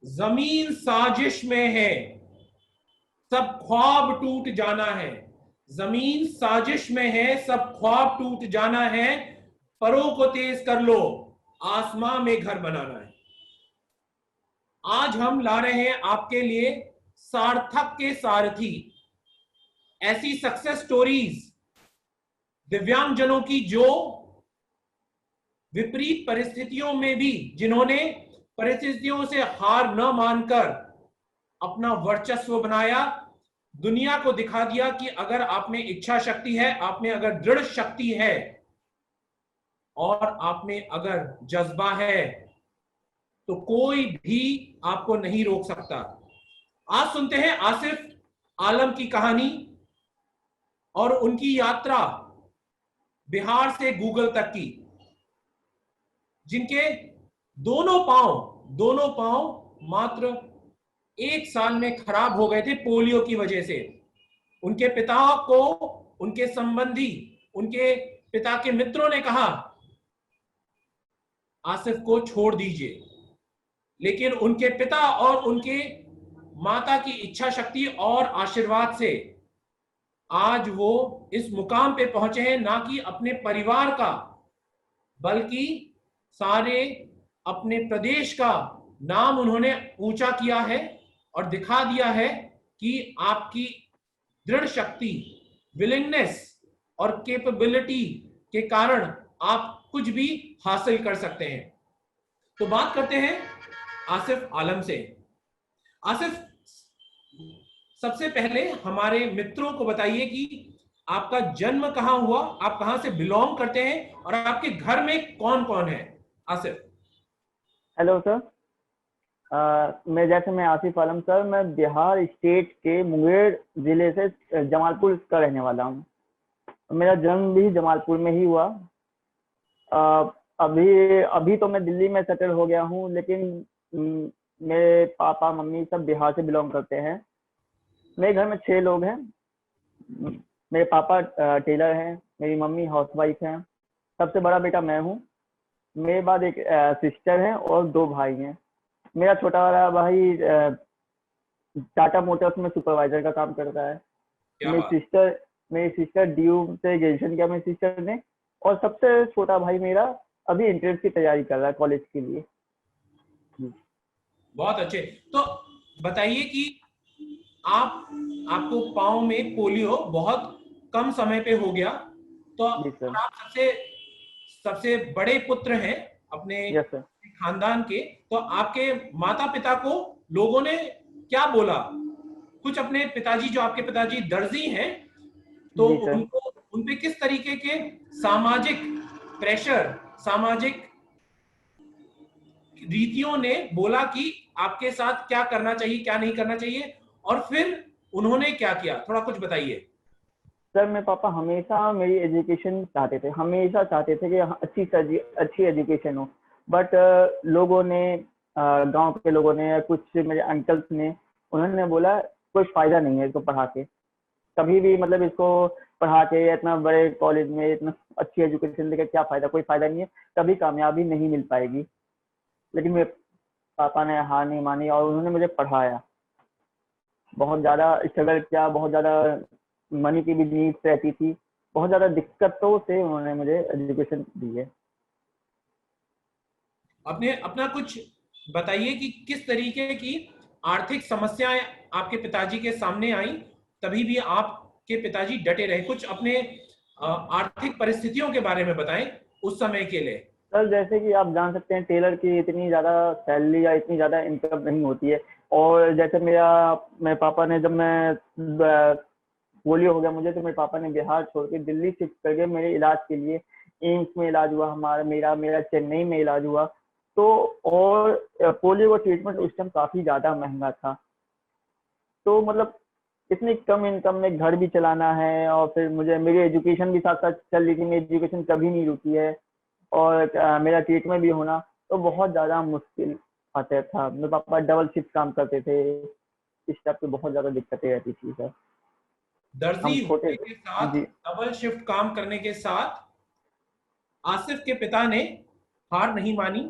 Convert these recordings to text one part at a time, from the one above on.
जमीन साजिश में है, सब ख्वाब टूट जाना है। जमीन साजिश में है, सब ख्वाब टूट जाना है। परों को तेज कर लो, आसमां में घर बनाना है। आज हम ला रहे हैं आपके लिए सार्थक के सारथी, ऐसी सक्सेस स्टोरीज दिव्यांगजनों की जो विपरीत परिस्थितियों में भी, जिन्होंने परिस्थितियों से हार न मानकर अपना वर्चस्व बनाया, दुनिया को दिखा दिया कि अगर आप में इच्छा शक्ति है, आप में अगर दृढ़ शक्ति है और आप में अगर जज्बा है, तो कोई भी आपको नहीं रोक सकता। आज सुनते हैं आसिफ आलम की कहानी और उनकी यात्रा बिहार से गूगल तक की, जिनके दोनों पांव मात्र 1 साल में खराब हो गए थे पोलियो की वजह से। उनके पिता को, उनके संबंधी, उनके पिता के मित्रों ने कहा आसिफ को छोड़ दीजिए, लेकिन उनके पिता और उनके माता की इच्छा शक्ति और आशीर्वाद से आज वो इस मुकाम पे पहुंचे हैं, ना कि अपने परिवार का बल्कि सारे अपने प्रदेश का नाम उन्होंने ऊंचा किया है और दिखा दिया है कि आपकी दृढ़ शक्ति, विलिंगनेस और कैपेबिलिटी के कारण आप कुछ भी हासिल कर सकते हैं। तो बात करते हैं आसिफ आलम से। आसिफ, सबसे पहले हमारे मित्रों को बताइए कि आपका जन्म कहां हुआ, आप कहां से बिलोंग करते हैं और आपके घर में कौन कौन है। आसिफ। Hello sir. मैं आसिफ आलम सर, मैं बिहार स्टेट के मुंगेर जिले से जमालपुर का रहने वाला हूँ। मेरा जन्म भी जमालपुर में ही हुआ। अभी अभी तो मैं दिल्ली में सेटल हो गया हूँ, लेकिन मेरे पापा मम्मी सब बिहार से बिलोंग करते हैं। मेरे घर में 6 लोग हैं। मेरे पापा टेलर हैं, मेरी मम्मी हाउसवाइफ हैं, सबसे बड़ा बेटा मैं हूँ। मेरे बाद एक सिस्टर है और 2 भाई हैं। मेरा छोटा वाला भाई टाटा मोटर्स में सुपरवाइजर का काम करता है। मेरी सिस्टर ड्यू से ग्रेजुएशन किया मेरी सिस्टर ने, और सबसे छोटा भाई मेरा अभी एंट्रेंस की तैयारी कर रहा है कॉलेज के लिए। बहुत अच्छे। तो बताइए कि आपको पाँव में पोलियो बहुत कम समय पे हो गया, तो आप सबसे बड़े पुत्र हैं अपने खानदान के, तो आपके माता पिता को लोगों ने क्या बोला? कुछ अपने पिताजी, जो आपके पिताजी दर्जी हैं, तो उनको उन पे किस तरीके के सामाजिक प्रेशर, सामाजिक रीतियों ने बोला कि आपके साथ क्या करना चाहिए, क्या नहीं करना चाहिए, और फिर उन्होंने क्या किया? थोड़ा कुछ बताइए। सर, मेरे पापा हमेशा मेरी एजुकेशन चाहते थे, हमेशा चाहते थे कि अच्छी एजुकेशन हो। बट लोगों ने, गांव के लोगों ने या कुछ मेरे अंकल्स ने, उन्होंने बोला कोई फायदा नहीं है इसको पढ़ा के, कभी भी मतलब इसको पढ़ा के इतना बड़े कॉलेज में इतना अच्छी एजुकेशन लेकर क्या फायदा, कोई फायदा नहीं है, कभी कामयाबी नहीं मिल पाएगी। लेकिन मेरे पापा ने हार नहीं मानी और उन्होंने मुझे पढ़ाया। बहुत ज़्यादा स्ट्रगल किया, बहुत ज़्यादा मनी की भी नीड्स रहती थी, बहुत ज़्यादा दिक्कतों से उन्होंने मुझे एजुकेशन दी है। अपना कुछ बताइए कि किस तरीके की आर्थिक समस्याएं आपके पिताजी के सामने आई, तभी भी आपके पिताजी डटे रहे। कुछ अपने आर्थिक परिस्थितियों के बारे में बताएं उस समय के लिए। सर, जैसे कि आप जान सकते हैं, टेलर की इतनी ज़्यादा सैलरी या इतनी ज़्यादा इनकम नहीं होती है। और जैसे मेरे पापा ने, जब मैं पोलियो हो गया मुझे, तो मेरे पापा ने बिहार छोड़ के दिल्ली शिफ्ट कर गए मेरे इलाज के लिए। एम्स में इलाज हुआ मेरा चेन्नई में इलाज हुआ। तो और पोलियो का ट्रीटमेंट उस टाइम काफ़ी ज़्यादा महंगा था। तो मतलब इतनी कम इनकम में घर भी चलाना है, और फिर मुझे मेरी एजुकेशन भी साथ साथ चल रही थी, मेरी एजुकेशन कभी नहीं रुकी है, और मेरा ट्रीटमेंट भी होना, तो बहुत ज़्यादा मुश्किल आता था। मेरे पापा डबल शिफ्ट काम करते थे, इस टाइप की बहुत ज़्यादा दिक्कतें रहती थी सर। दर्जी होने के साथ, डबल शिफ्ट काम करने के साथ आसिफ के पिता ने हार नहीं मानी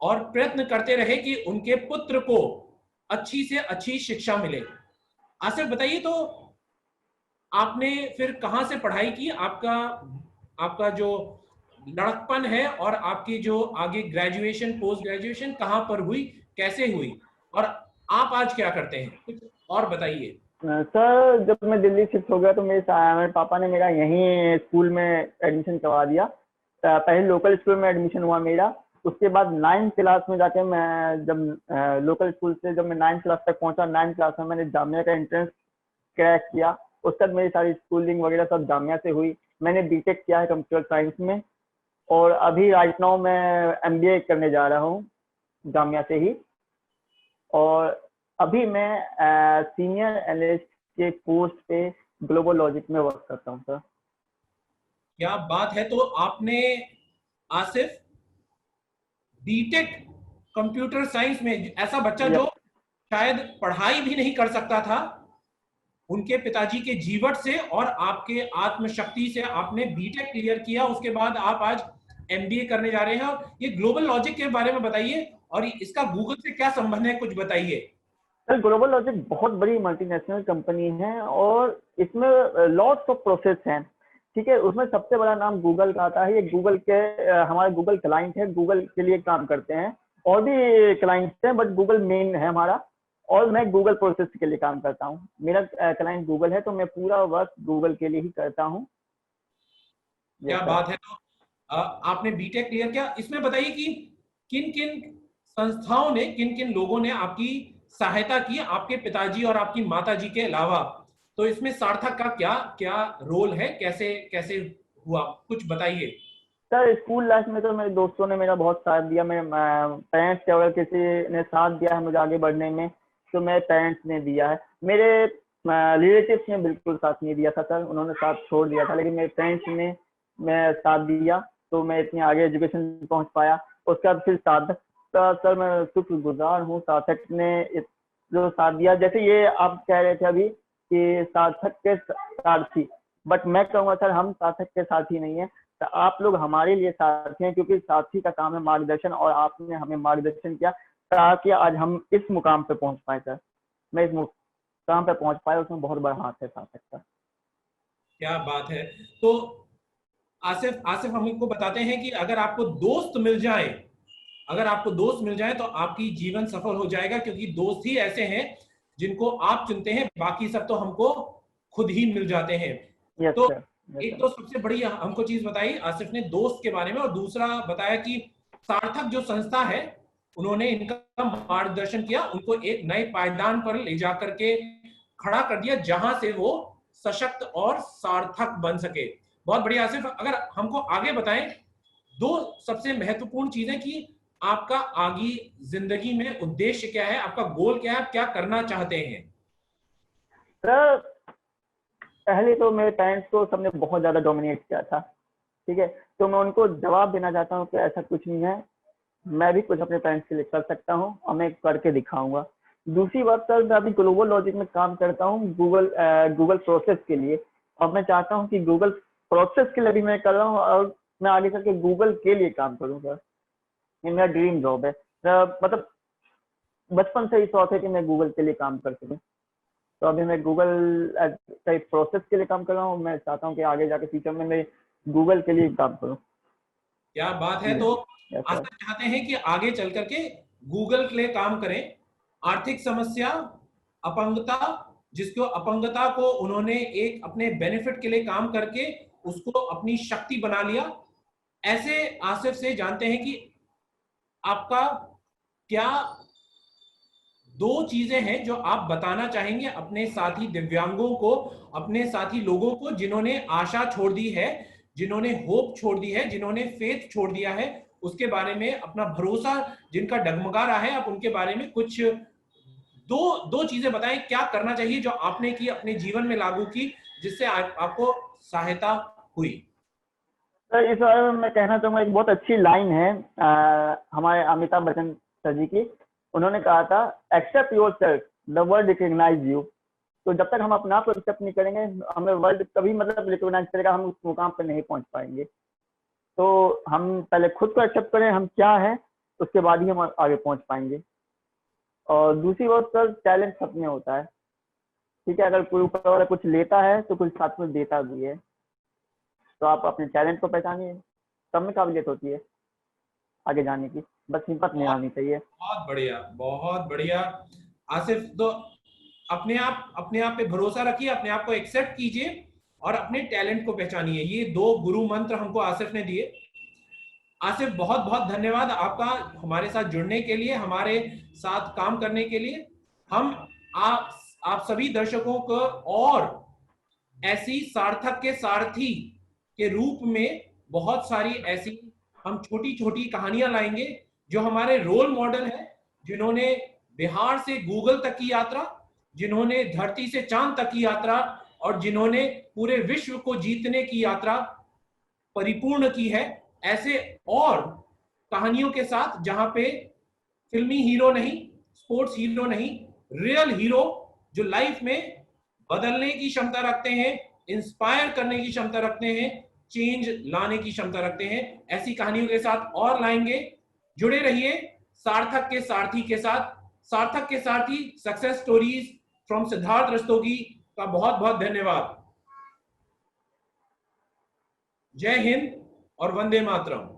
और प्रयत्न करते रहे कि उनके पुत्र को अच्छी से अच्छी शिक्षा मिले। आसिफ बताइए, तो आपने फिर कहाँ से पढ़ाई की? आपका आपका जो लड़कपन है और आपकी जो आगे ग्रेजुएशन पोस्ट ग्रेजुएशन कहाँ पर हुई, कैसे हुई, और आप आज क्या करते हैं, कुछ और बताइए। सर जब मैं दिल्ली शिफ्ट हो गया तो मेरे पापा ने मेरा यहीं स्कूल में एडमिशन करवा दिया। पहले लोकल स्कूल में एडमिशन हुआ मेरा। उसके बाद 9th क्लास में जाके मैं जब लोकल स्कूल से जब मैं 9th क्लास तक पहुंचा, 9th क्लास में मैंने जामिया का एंट्रेंस क्रैक किया। उसके बाद मेरी सारी स्कूलिंग वगैरह सब जामिया से हुई। मैंने बीटेक किया है कंप्यूटर साइंस में, और अभी राइट नाउ मैं एमबीए करने जा रहा हूँ जामिया से ही। और अभी मैं सीनियर एनालिस्ट के पोस्ट पे ग्लोबल लॉजिक में वर्क करता हूँ सर। क्या बात है! तो आपने, आसिफ, बीटेक कंप्यूटर साइंस में, ऐसा बच्चा जो शायद पढ़ाई भी नहीं कर सकता था, उनके पिताजी के जीवट से और आपके आत्मशक्ति से आपने बीटेक क्लियर किया। उसके बाद आप आज एमबीए करने जा रहे हैं। और ये ग्लोबल लॉजिक के बारे में बताइए, और इसका गूगल से क्या संबंध है, कुछ बताइए। सर ग्लोबल लॉजिक बहुत बड़ी मल्टीनेशनल कंपनी है और इसमें लॉट्स ऑफ प्रोसेस हैं। ठीक है, उसमें सबसे बड़ा नाम गूगल का आता है। ये गूगल के हमारे गूगल क्लाइंट है, गूगल के लिए काम करते हैं। और भी क्लाइंट्स हैं बट गूगल मेन है हमारा। और मैं गूगल प्रोसेस के लिए काम करता हूँ। मेरा क्लाइंट गूगल है तो मैं पूरा वर्क गूगल के लिए ही करता हूँ। क्या यस सर। बात है! तो आपने बीटेक क्लियर किया। इसमें बताइए कि किन किन संस्थाओं ने, किन किन लोगों ने आपकी सहायता की, आपके पिताजी और आपकी माताजी के अलावा? तो इसमें सार्थक का क्या क्या रोल है, कैसे कैसे हुआ, कुछ बताइए। सर स्कूल लाइफ में तो मेरे दोस्तों ने मेरा बहुत साथ दिया। मेरे पेरेंट्स के अगर किसी ने साथ दिया है मुझे आगे बढ़ने में तो मेरे पेरेंट्स ने दिया है। मेरे रिलेटिव्स ने बिल्कुल साथ नहीं दिया था सर, उन्होंने साथ छोड़ दिया था। लेकिन मेरे पेरेंट्स ने मैं साथ दिया तो मैं इतनी आगे एजुकेशन पहुंच पाया। उसके बाद फिर सार्थक का सर मैं शुक्रगुजार हूँ। सार्थक ने जो साथ दिया, जैसे ये आप कह रहे थे अभी कि सार्थक के सारथी, बट मैं कहूँगा सर हम सार्थक के साथी नहीं है, तो आप लोग हमारे लिए साथी हैं। क्योंकि साथी का काम है मार्गदर्शन, और आपने हमें मार्गदर्शन किया ताकि आज हम इस मुकाम पे पहुंच पाए सर। मैं इस मुकाम पे पहुंच पाया, उसमें बहुत बड़ा हाथ है सार्थक का। क्या बात है! तो आसिफ आसिफ हमको बताते हैं कि अगर आपको दोस्त मिल जाए, अगर आपको दोस्त मिल जाए तो आपकी जीवन सफल हो जाएगा, क्योंकि दोस्त ही ऐसे हैं जिनको आप चुनते हैं, बाकी सब तो हमको खुद ही मिल जाते हैं। यस तो सर। यस एक सर। तो सबसे बड़ी हमको चीज बताई आसिफ ने दोस्त के बारे में, और दूसरा बताया कि सार्थक जो संस्था है उन्होंने इनका मार्गदर्शन किया, उनको एक नए पायदान पर ले जाकर के खड़ा कर दिया जहां से वो सशक्त और सार्थक बन सके। बहुत बढ़िया आसिफ, अगर हमको आगे बताएं दो सबसे महत्वपूर्ण चीजें कि आपका आगे जिंदगी में उद्देश्य क्या है, आपका गोल क्या है, आप क्या करना चाहते हैं। सर पहले तो मेरे पेरेंट्स को सबने बहुत ज्यादा डोमिनेट किया था। ठीक है, तो मैं उनको जवाब देना चाहता हूँ कि ऐसा कुछ नहीं है। मैं भी कुछ अपने पेरेंट्स के लिए कर सकता हूँ और मैं करके दिखाऊंगा। दूसरी बात सर, मैं अभी ग्लोबल लॉजिक में काम करता हूँ गूगल प्रोसेस के लिए। और मैं चाहता हूँ कि गूगल प्रोसेस के लिए भी मैं कर रहा हूँ, और मैं आगे चल के गूगल के लिए काम करूँ सर। ये मेरा ड्रीम जॉब है। मतलब बचपन से ही शौक है कि मैं गूगल के लिए काम कर सकूँ। तो अभी मैं गूगल का प्रोसेस के लिए काम कर रहा हूँ। मैं चाहता हूँ कि आगे जाके फ्यूचर में मैं गूगल के लिए काम करूँ। क्या बात है! तो यस सर। आसिफ चाहते हैं कि आगे चल करके गूगल के लिए काम करें। आर्थिक समस्या, अपंगता, जिसको अपंगता को उन्होंने एक अपने बेनिफिट के लिए काम करके उसको अपनी शक्ति बना लिया। ऐसे आसिफ से जानते हैं कि आपका क्या दो चीजें हैं जो आप बताना चाहेंगे अपने साथी दिव्यांगों को, अपने साथी लोगों को जिन्होंने आशा छोड़ दी है, जिन्होंने होप छोड़ दी है, जिन्होंने फेथ छोड़ दिया है, उसके बारे में अपना भरोसा जिनका डगमगा रहा है, आप उनके बारे में कुछ दो दो चीजें बताएं, क्या करना चाहिए जो आपने की, अपने जीवन में लागू की, जिससे आपको सहायता हुई। सर इस बारे में मैं कहना चाहूँगा, एक बहुत अच्छी लाइन है हमारे अमिताभ बच्चन सर जी की। उन्होंने कहा था accept yourself, the world recognise you. तो जब तक हम अपना आप एक्सेप्ट नहीं करेंगे, हमें वर्ल्ड कभी मतलब रिकग्नाइज करेगा, हम उस मुकाम पर नहीं पहुंच पाएंगे। तो हम पहले खुद को एक्सेप्ट करें हम क्या है, उसके बाद ही हम आगे पहुंच पाएंगे। और दूसरी बात सर, टैलेंट सब में होता है, ठीक है। अगर कोई ऊपर वाला कुछ लेता है तो कुछ साथ में देता भी है। तो आप अपने टैलेंट को पहचानिए, सब में काबिलियत होती है आगे जाने की, बस हिम्मत नहीं बहुत हारनी चाहिए। बहुत बढ़िया, बहुत बढ़िया। आसिफ, तो अपने आप पे भरोसा रखिए, अपने आप को एक्सेप्ट कीजिए और अपने टैलेंट को पहचानिए। ये 2 गुरु मंत्र हमको आसिफ ने दिए। आसिफ, बहुत बहुत धन्यवाद आपका हमारे साथ जुड़ने के लिए, हमारे साथ काम करने के लिए। हम आप सभी दर्शकों को और ऐसी सार्थक के सारथी के रूप में बहुत सारी ऐसी हम छोटी छोटी कहानियां लाएंगे जो हमारे रोल मॉडल हैं, जिन्होंने बिहार से गूगल तक की यात्रा, जिन्होंने धरती से चांद तक की यात्रा और जिन्होंने पूरे विश्व को जीतने की यात्रा परिपूर्ण की है। ऐसे और कहानियों के साथ, जहां पे फिल्मी हीरो नहीं, स्पोर्ट्स हीरो नहीं, रियल हीरो जो लाइफ में बदलने की क्षमता रखते हैं, इंस्पायर करने की क्षमता रखते हैं, चेंज लाने की क्षमता रखते हैं, ऐसी कहानियों के साथ और लाएंगे। जुड़े रहिए सार्थक के सारथी के साथ। सार्थक के सारथी success stories from Siddharth Rastogi का बहुत बहुत धन्यवाद। जय हिंद और वंदे मातरम।